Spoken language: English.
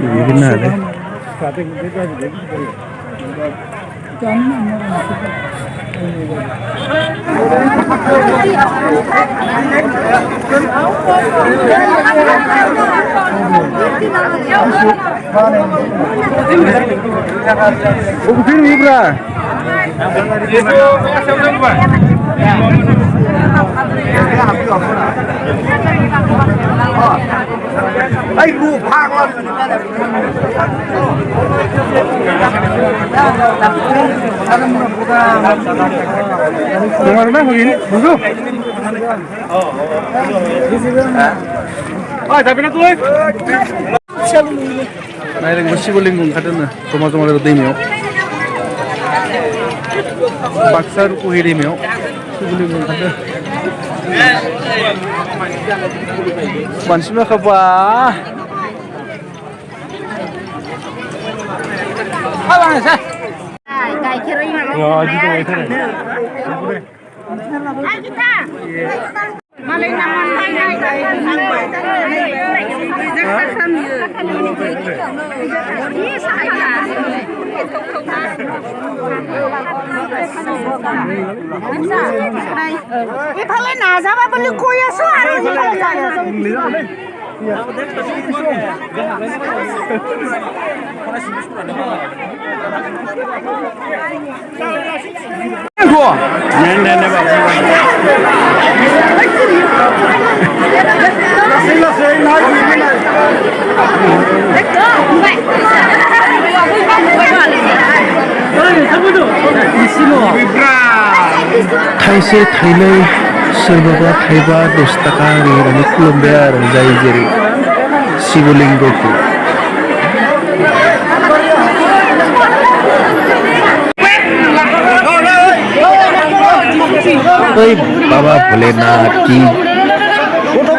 Bikin ada. Buktiin Ibra. Ay, lupa ko. Dengar na begini, dulu. Ay, tapi na tuloy. Naireng Sibolinggung kadana, toma-toma dari Demio. Baksar kuhi Demio, Sibolinggung kadana. Mansima kapa. Abang sa. Ay, kira ini. Ya, gitu itu. Ay, kita. Malay naman 이팔에 나자마 벌리 고야서 안 Thaise thailai serbaba thaiba 10 taka ni khulumbe aro jai jeri Sibolinggo ku Oi Baba Bholenath ki foto